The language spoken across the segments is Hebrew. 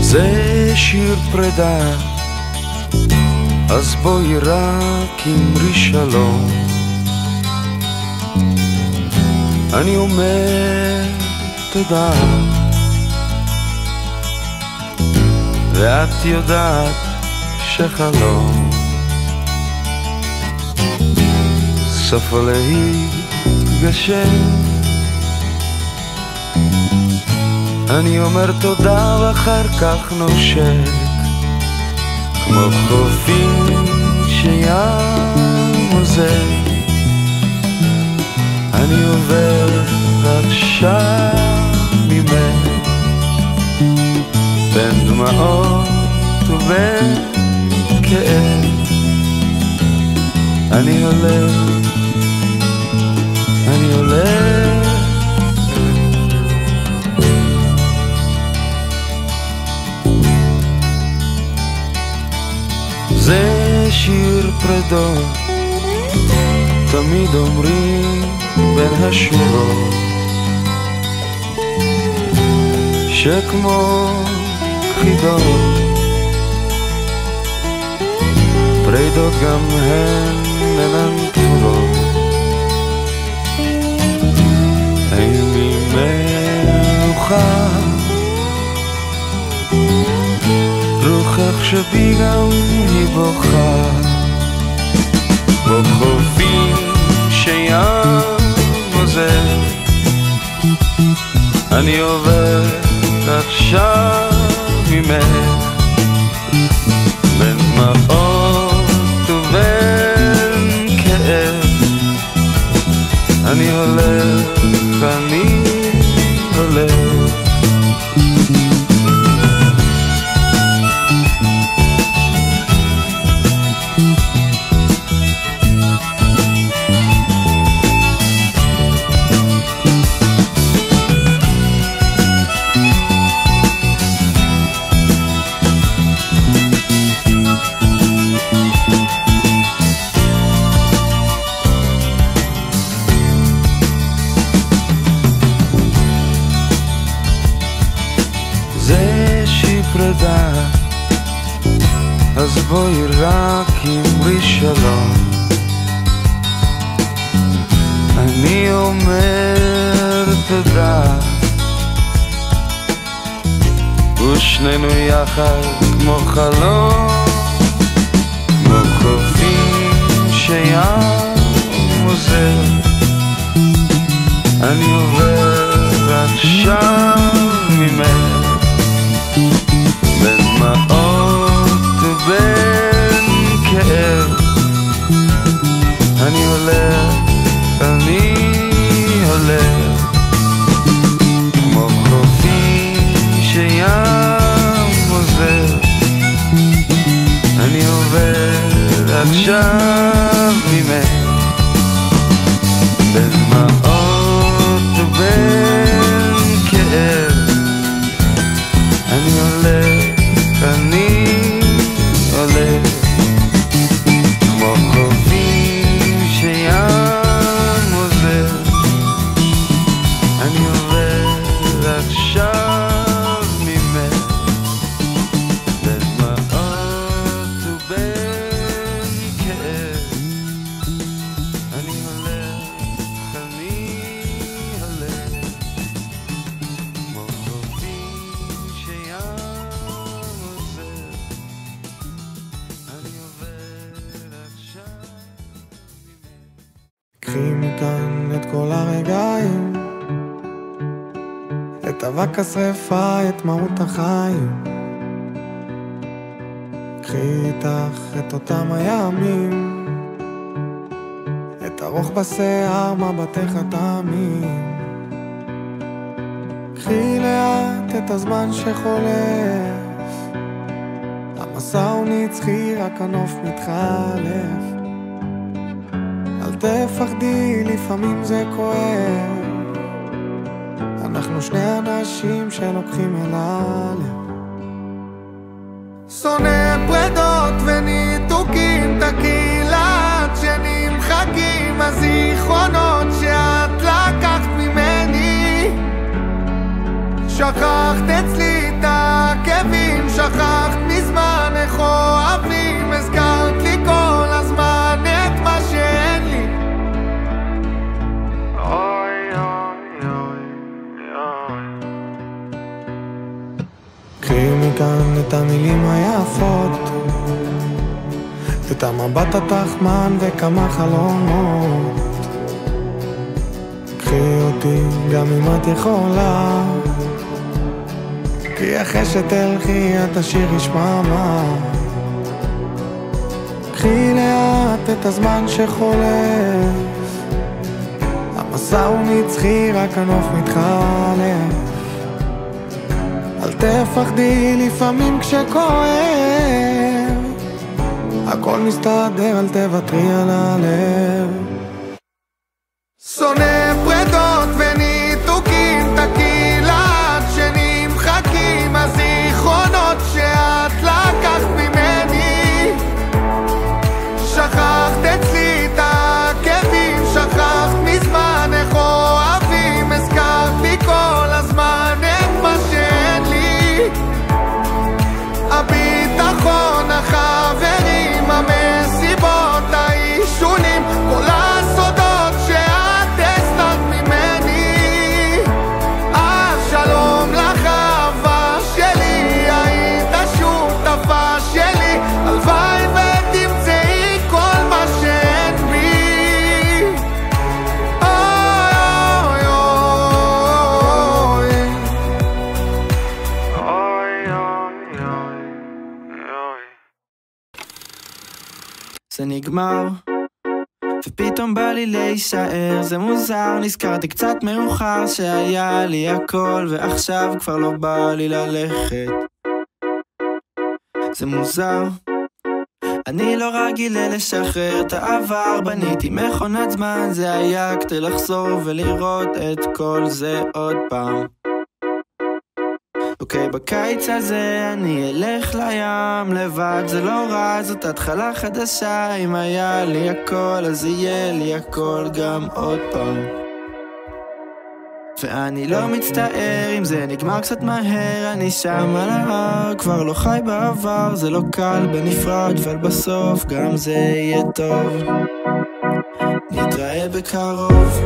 זה שיר פרידה, אז בואי רק אמרי שלום. אני אומר תודה, ואת יודעת שחלום סופו להתגשם. אני אומר תודה ואחר כך נושק כמו חופים שים עוזר. אני עובר עכשיו ממך בין דמעות ובין כאב. אני הולך, אני הולך, זה שיר פרדות, תמיד אומרים בין השורות, שכמו חידות פרדות גם הן אינן פתורות. אין לי מנוחה, רוחך שבי גם היא בוכה, בו חופים שים עוזר. אני עובר עכשיו ממך בין דמעות ובין כאב. אני הולך, אני הולך, אז בואי רק אמרי שלום. אני אומר תודה, ושנינו יחד כמו חלום, כמו חופים שים עוזר. אני עובר עכשיו ממך בין דמעות ובין כאב. אני הולך, אני הולך, כמו חופים שים עוזר. אני עובר עכשיו ממך בין דמעות ובין כאב. אני הולך, אני הולך, כמו חופים שים עוזר. אני עובר עכשיו ממך בין דמעות ובין כאב. אני הולך, אני הולך, כמו חופים שים עוזר. אני עובר עכשיו ממך. קחי מכאן את כל הרגעים, את אבק השרפה, את מהות החיים. קחי איתך את אותם הימים, את הרוח בשיער, מבטך התמים. קחי לאט את הזמן שחולף, המסע הוא נצחי, רק הנוף מתחלף. אל תפחדי, לפעמים זה כואב. אנחנו שני אנשים שלוקחים אל הלב. שונא פרדות וניתוקים, תקילת שנמחקים הזיכרונות שאת לקחת ממני. שכחת אצלי את הכאבים, שכחת מזמן איך אוהבים. הזכרת לי כל הזמן את מה שאין לי. אוי אוי אוי אוי. קחי מכאן את המילים היפות, את המבט התחמן וכמה חלומות. קחי אותי גם אם את יכולה, כי אחרי שתלכי את השיר ישמע מה. קחי לאט את הזמן שחולף, המסע הוא נצחי, רק הנוף מתחלף. אל תפחדי, לפעמים כשכואב הכל מסתדר, אל תוותרי על הלב. שונא פרדות וניתוקים, תקילת שנמחקים הזיכרונות שאת לקחת ממני. שכחת אצלי את הכאבים, שכחת מזמן איך אוהבים. הזכרת לי כל הזמן את מה שאין לי. הביטחון, החברים, המסיבות, האישונים, כל הסודות שאת הסתרת ממני. שלום לך אהבה שלי, היית שותפה שלי. הלוואי ותמצאי כל מה שאין בי. אוי אוי אוי אוי אוי אוי. זה נגמר ופתאום בא לי להישאר, זה מוזר, נזכרתי קצת מאוחר שהיה לי הכל ועכשיו כבר לא בא לי ללכת. זה מוזר, אני לא רגיל לשחרר את העבר, בניתי מכונת זמן, זה היה כדי לחזור ולראות את כל זה עוד פעם. אוקיי, בקיץ הזה אני אלך לים לבד, זה לא רע, זאת התחלה חדשה. אם היה לי הכל אז יהיה לי הכל גם עוד פעם. ואני לא מצטער אם זה נגמר קצת מהר, אני שם על ההר, כבר לא חי בעבר, זה לא קל בנפרד, אבל בסוף גם זה יהיה טוב. נתראה בקרוב.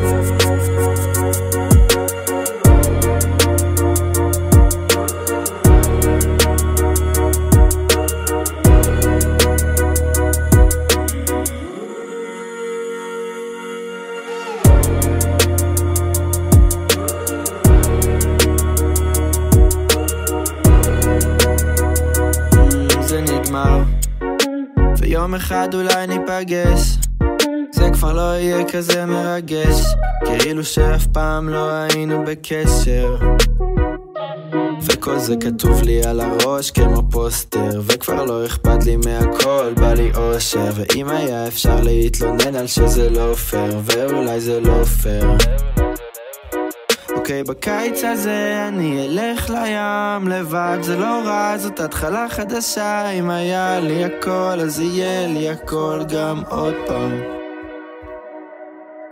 ויום אחד אולי ניפגש, זה כבר לא יהיה כזה מרגש, כאילו שאף פעם לא היינו בקשר. וכל זה כתוב לי על הראש כמו פוסטר, וכבר לא אכפת לי מהכל, בא לי אושר. ואם היה אפשר להתלונן על שזה לא פייר, ואולי זה לא פייר. אוקיי, בקיץ הזה אני אלך לים לבד, זה לא רע, זאת התחלה חדשה. אם היה לי הכל אז יהיה לי הכל גם עוד פעם.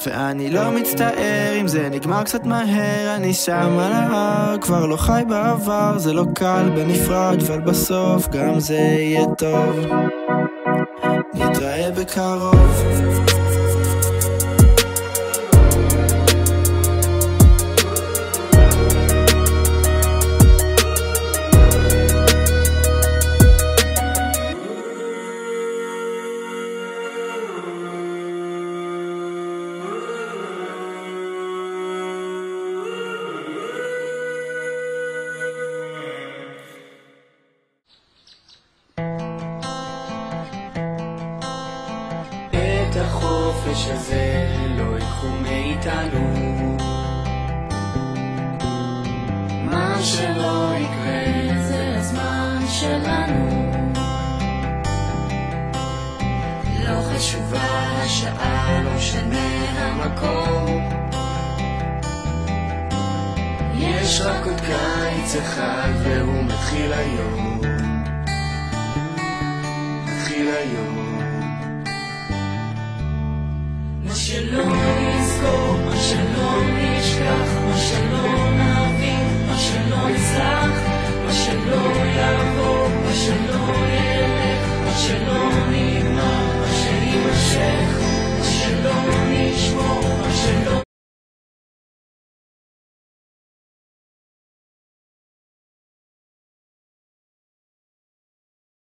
ואני לא מצטער אם זה נגמר קצת מהר, אני שם על ההר, כבר לא חי בעבר, זה לא קל בנפרד, אבל בסוף גם זה יהיה טוב. נתראה בקרוב. החופש הזה לא יקחו מאיתנו, מה שלא יקרה זה הזמן שלנו. התשובה, השעה, לא משנה המקום. יש רק עוד קיץ אחד והוא מתחיל היום, מתחיל היום. מה שלא